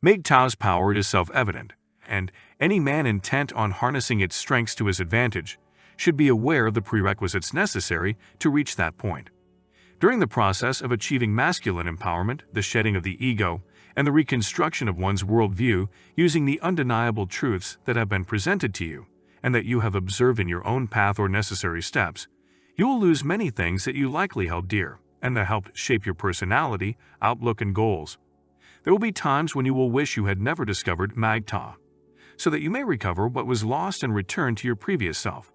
MGTOW's power is self-evident, and any man intent on harnessing its strengths to his advantage should be aware of the prerequisites necessary to reach that point. During the process of achieving masculine empowerment, the shedding of the ego, and the reconstruction of one's worldview using the undeniable truths that have been presented to you and that you have observed in your own path or necessary steps, you will lose many things that you likely held dear and that helped shape your personality, outlook, and goals. There will be times when you will wish you had never discovered MGTOW, so that you may recover what was lost and return to your previous self.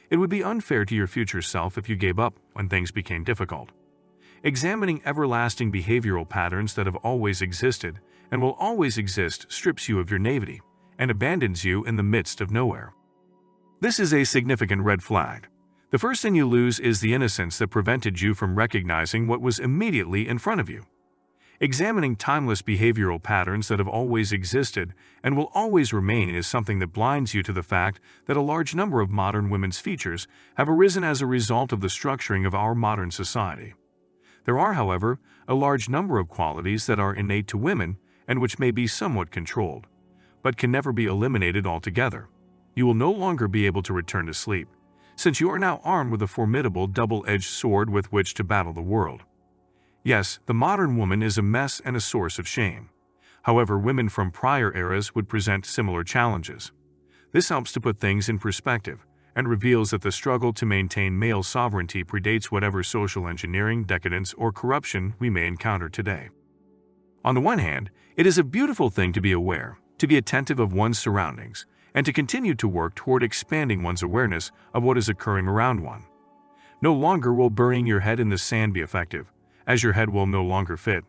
It would be unfair to your future self if you gave up when things became difficult. Examining everlasting behavioral patterns that have always existed and will always exist strips you of your naivety and abandons you in the midst of nowhere. This is a significant red flag. The first thing you lose is the innocence that prevented you from recognizing what was immediately in front of you. Examining timeless behavioral patterns that have always existed and will always remain is something that blinds you to the fact that a large number of modern women's features have arisen as a result of the structuring of our modern society. There are, however, a large number of qualities that are innate to women and which may be somewhat controlled, but can never be eliminated altogether. You will no longer be able to return to sleep, since you are now armed with a formidable double-edged sword with which to battle the world. Yes, the modern woman is a mess and a source of shame. However, women from prior eras would present similar challenges. This helps to put things in perspective and reveals that the struggle to maintain male sovereignty predates whatever social engineering, decadence, or corruption we may encounter today. On the one hand, it is a beautiful thing to be aware, to be attentive of one's surroundings, and to continue to work toward expanding one's awareness of what is occurring around one. No longer will burying your head in the sand be effective, as your head will no longer fit.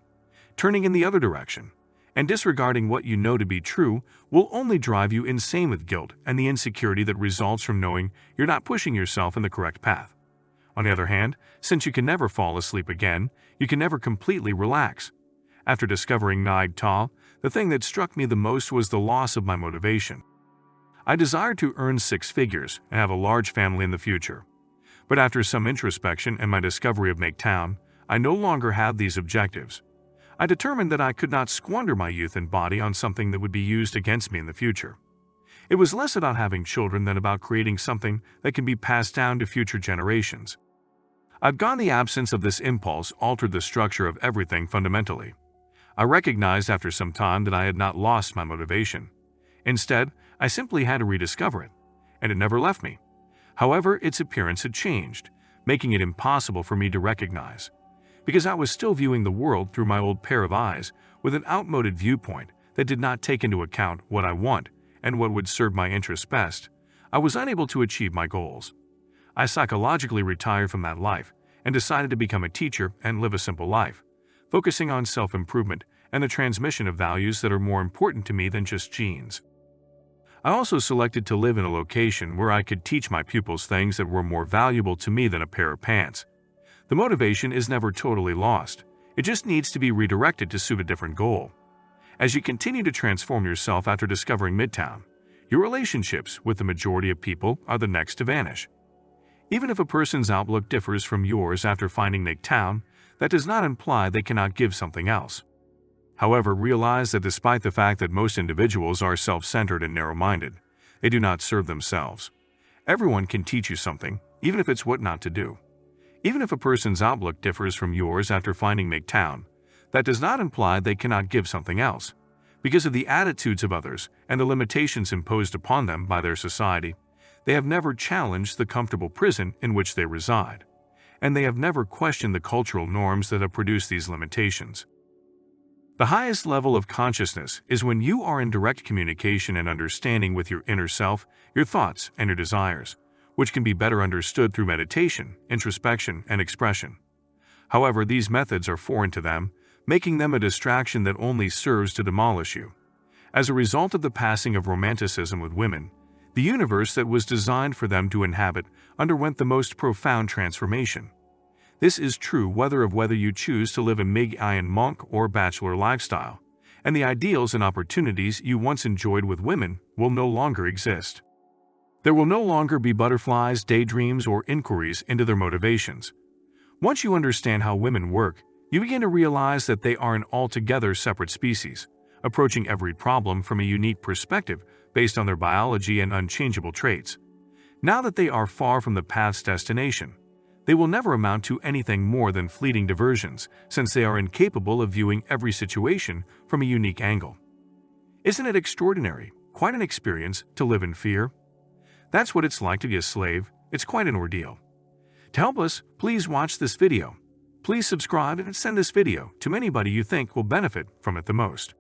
Turning in the other direction and disregarding what you know to be true will only drive you insane with guilt and the insecurity that results from knowing you're not pushing yourself in the correct path. On the other hand, since you can never fall asleep again, you can never completely relax. After discovering MGTOW, the thing that struck me the most was the loss of my motivation. I desired to earn 6 figures and have a large family in the future. But after some introspection and my discovery of MGTOW, I no longer have these objectives. I determined that I could not squander my youth and body on something that would be used against me in the future. It was less about having children than about creating something that can be passed down to future generations. I've gone the absence of this impulse altered the structure of everything fundamentally. I recognized after some time that I had not lost my motivation. Instead, I simply had to rediscover it, and it never left me. However, its appearance had changed, making it impossible for me to recognize. Because I was still viewing the world through my old pair of eyes with an outmoded viewpoint that did not take into account what I want and what would serve my interests best, I was unable to achieve my goals. I psychologically retired from that life and decided to become a teacher and live a simple life, focusing on self-improvement and the transmission of values that are more important to me than just genes. I also selected to live in a location where I could teach my pupils things that were more valuable to me than a pair of pants. The motivation is never totally lost. It just needs to be redirected to suit a different goal. As you continue to transform yourself after discovering MGTOW, your relationships with the majority of people are the next to vanish. Even if a person's outlook differs from yours after finding MGTOW, that does not imply they cannot give something else. However, realize that despite the fact that most individuals are self-centered and narrow-minded, they do not serve themselves. Everyone can teach you something, even if it's what not to do. Even if a person's outlook differs from yours after finding MGTOW, that does not imply they cannot give something else. Because of the attitudes of others and the limitations imposed upon them by their society, they have never challenged the comfortable prison in which they reside, and they have never questioned the cultural norms that have produced these limitations. The highest level of consciousness is when you are in direct communication and understanding with your inner self, your thoughts, and your desires, which can be better understood through meditation, introspection, and expression. However, these methods are foreign to them, making them a distraction that only serves to demolish you. As a result of the passing of romanticism with women, the universe that was designed for them to inhabit underwent the most profound transformation. This is true whether you choose to live a MGTOW monk or bachelor lifestyle, and the ideals and opportunities you once enjoyed with women will no longer exist. There will no longer be butterflies, daydreams, or inquiries into their motivations. Once you understand how women work, you begin to realize that they are an altogether separate species, approaching every problem from a unique perspective based on their biology and unchangeable traits. Now that they are far from the path's destination, they will never amount to anything more than fleeting diversions, since they are incapable of viewing every situation from a unique angle. Isn't it extraordinary, quite an experience, to live in fear? That's what it's like to be a slave. It's quite an ordeal. To help us, please watch this video. Please subscribe and send this video to anybody you think will benefit from it the most.